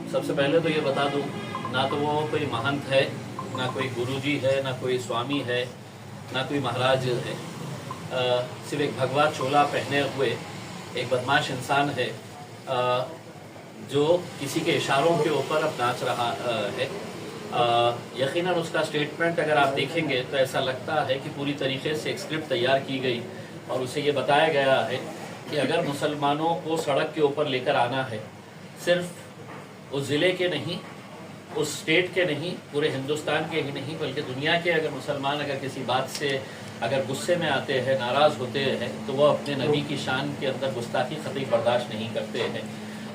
सबसे पहले तो ये बता दूं, ना तो वो कोई महंत है, ना कोई गुरुजी है, ना कोई स्वामी है, ना कोई महाराज है। सिर्फ एक भगवा चोला पहने हुए एक बदमाश इंसान है जो किसी के इशारों के ऊपर अब नाच रहा है। यकीनन उसका स्टेटमेंट अगर आप देखेंगे तो ऐसा लगता है कि पूरी तरीके से एक स्क्रिप्ट तैयार की गई और उसे ये बताया गया है कि अगर मुसलमानों को सड़क के ऊपर लेकर आना है, सिर्फ उस ज़िले के नहीं, उस स्टेट के नहीं, पूरे हिंदुस्तान के ही नहीं, बल्कि दुनिया के अगर मुसलमान अगर किसी बात से अगर गुस्से में आते हैं, नाराज़ होते हैं, तो वह अपने नबी की शान के अंदर गुस्ताखी कतई बर्दाश्त नहीं करते हैं।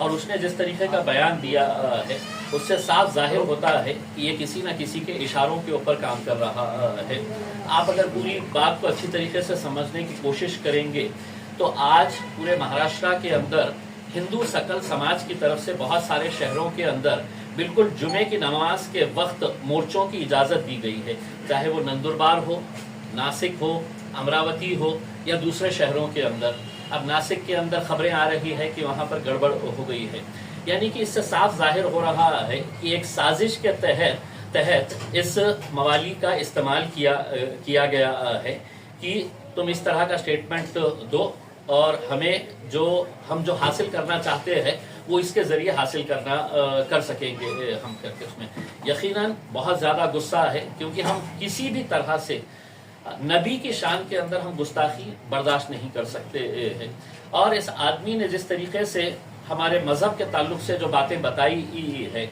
और उसने जिस तरीके का बयान दिया है उससे साफ जाहिर होता है कि ये किसी न किसी के इशारों के ऊपर काम कर रहा है। आप अगर पूरी बात को अच्छी तरीके से समझने की कोशिश करेंगे तो आज पूरे महाराष्ट्र के अंदर हिंदू सकल समाज की तरफ से बहुत सारे शहरों के अंदर बिल्कुल जुमे की नमाज के वक्त मोर्चों की इजाज़त दी गई है, चाहे वो नंदुरबार हो, नासिक हो, अमरावती हो या दूसरे शहरों के अंदर। अब नासिक के अंदर खबरें आ रही है कि वहाँ पर गड़बड़ हो गई है, यानी कि इससे साफ जाहिर हो रहा है कि एक साजिश के तहत इस मवाली का इस्तेमाल किया गया है कि तुम इस तरह का स्टेटमेंट दो और हम जो हासिल करना चाहते हैं वो इसके ज़रिए हासिल कर सकेंगे हम करके। उसमें यकीनन बहुत ज़्यादा गुस्सा है क्योंकि हम किसी भी तरह से नबी की शान के अंदर हम गुस्ताखी बर्दाश्त नहीं कर सकते हैं। और इस आदमी ने जिस तरीके से हमारे मज़हब के ताल्लुक से जो बातें बताई है,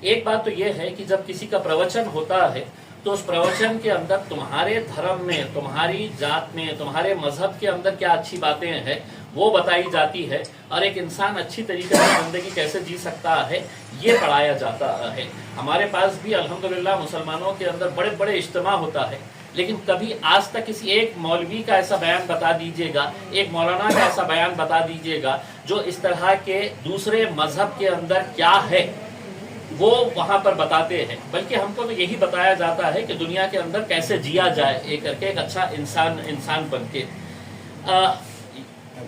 एक बात तो ये है कि जब किसी का प्रवचन होता है तो उस प्रवचन के अंदर तुम्हारे धर्म में, तुम्हारी जात में, तुम्हारे मजहब के अंदर क्या अच्छी बातें हैं वो बताई जाती है और एक इंसान अच्छी तरीके से ज़िंदगी कैसे जी सकता है ये पढ़ाया जाता है। हमारे पास भी अल्हम्दुलिल्लाह मुसलमानों के अंदर बड़े बड़े इज्तिमा होता है, लेकिन कभी आज तक किसी एक मौलवी का ऐसा बयान बता दीजिएगा, एक मौलाना का ऐसा बयान बता दीजिएगा जो इस तरह के दूसरे मजहब के अंदर क्या है वो वहां पर बताते हैं। बल्कि हमको तो यही बताया जाता है कि दुनिया के अंदर कैसे जिया जाए एक करके, एक अच्छा इंसान बन के।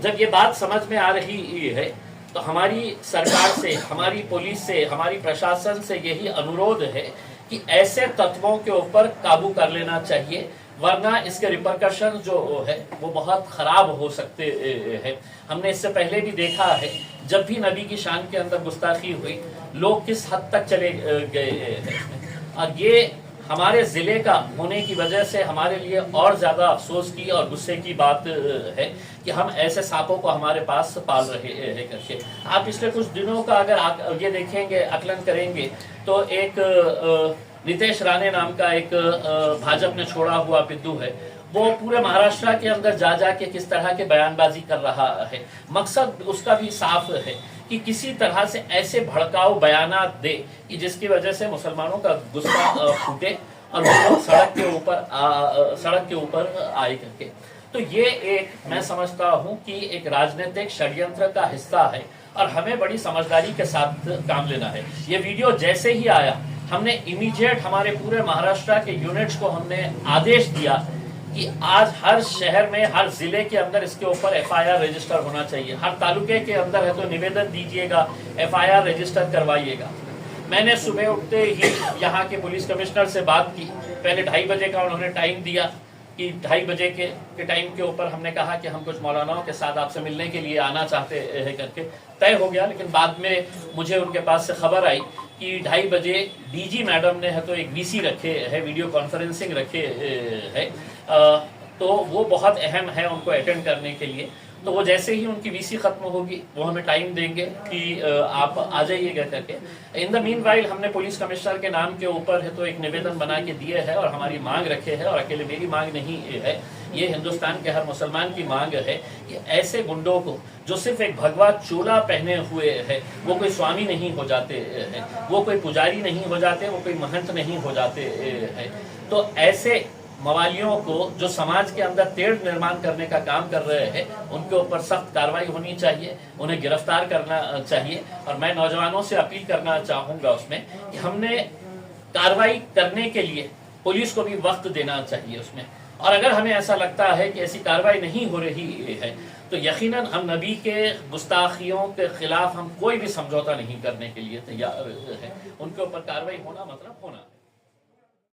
जब ये बात समझ में आ रही है तो हमारी सरकार से, हमारी पुलिस से, हमारी प्रशासन से यही अनुरोध है कि ऐसे तत्वों के ऊपर काबू कर लेना चाहिए, वरना इसके रिपरकशन जो है वो बहुत खराब हो सकते हैं। हमने इससे पहले भी देखा है जब भी नबी की शान के अंदर गुस्ताखी हुई लोग किस हद तक चले गए हैं। और ये हमारे ज़िले का होने की वजह से हमारे लिए और ज़्यादा अफसोस की और गुस्से की बात है कि हम ऐसे सांपों को हमारे पास पाल रहे हैं करके। आप पिछले कुछ दिनों का अगर ये देखेंगे, आकलन करेंगे तो एक नितेश राणे नाम का एक भाजपा ने छोड़ा हुआ पिद्दू है, वो पूरे महाराष्ट्र के अंदर जा के किस तरह के बयानबाजी कर रहा है। मकसद उसका भी साफ है कि किसी तरह से ऐसे भड़काऊ बयानात दे कि जिसकी वजह से मुसलमानों का गुस्सा फूटे और वो सड़क के ऊपर आए करके। तो ये एक मैं समझता हूँ कि एक राजनीतिक षड्यंत्र का हिस्सा है और हमें बड़ी समझदारी के साथ काम लेना है। ये वीडियो जैसे ही आया हमने इमीडिएट हमारे पूरे महाराष्ट्र के यूनिट्स को हमने आदेश दिया कि आज हर शहर में, हर जिले के अंदर इसके ऊपर एफआईआर रजिस्टर होना चाहिए। हर तालुके के अंदर है तो निवेदन दीजिएगा, एफआईआर रजिस्टर करवाइएगा। मैंने सुबह उठते ही यहाँ के पुलिस कमिश्नर से बात की। पहले 2:30 बजे का उन्होंने टाइम दिया कि 2:30 बजे के टाइम के ऊपर हमने कहा कि हम कुछ मौलानाओं के साथ आपसे मिलने के लिए आना चाहते हैं करके तय हो गया। लेकिन बाद में मुझे उनके पास से खबर आई कि 2:30 बजे डीजी मैडम ने है तो एक वीसी रखे है, वीडियो कॉन्फ्रेंसिंग रखे है, तो वो बहुत अहम है उनको अटेंड करने के लिए। तो वो जैसे ही उनकी वीसी खत्म होगी वो हमें टाइम देंगे कि आप आ जाइएगा करके। इन द मीन वाइल हमने पुलिस कमिश्नर के नाम के ऊपर है तो एक निवेदन बना के दिए है और हमारी मांग रखे है, और अकेले मेरी मांग नहीं है, ये हिंदुस्तान के हर मुसलमान की मांग है कि ऐसे गुंडों को जो सिर्फ एक भगवा चोला पहने हुए है, वो कोई स्वामी नहीं हो जाते हैं, वो कोई पुजारी नहीं हो जाते, वो कोई महंत नहीं हो जाते हैं। तो ऐसे मवालियों को जो समाज के अंदर तेढ़ निर्माण करने का काम कर रहे हैं उनके ऊपर सख्त कार्रवाई होनी चाहिए, उन्हें गिरफ्तार करना चाहिए। और मैं नौजवानों से अपील करना चाहूँगा उसमें कि हमने कार्रवाई करने के लिए पुलिस को भी वक्त देना चाहिए उसमें। और अगर हमें ऐसा लगता है कि ऐसी कार्रवाई नहीं हो रही है तो यकीनन हम नबी के गुस्ताखियों के खिलाफ हम कोई भी समझौता नहीं करने के लिए तैयार है। उनके ऊपर कार्रवाई होना मतलब होना है।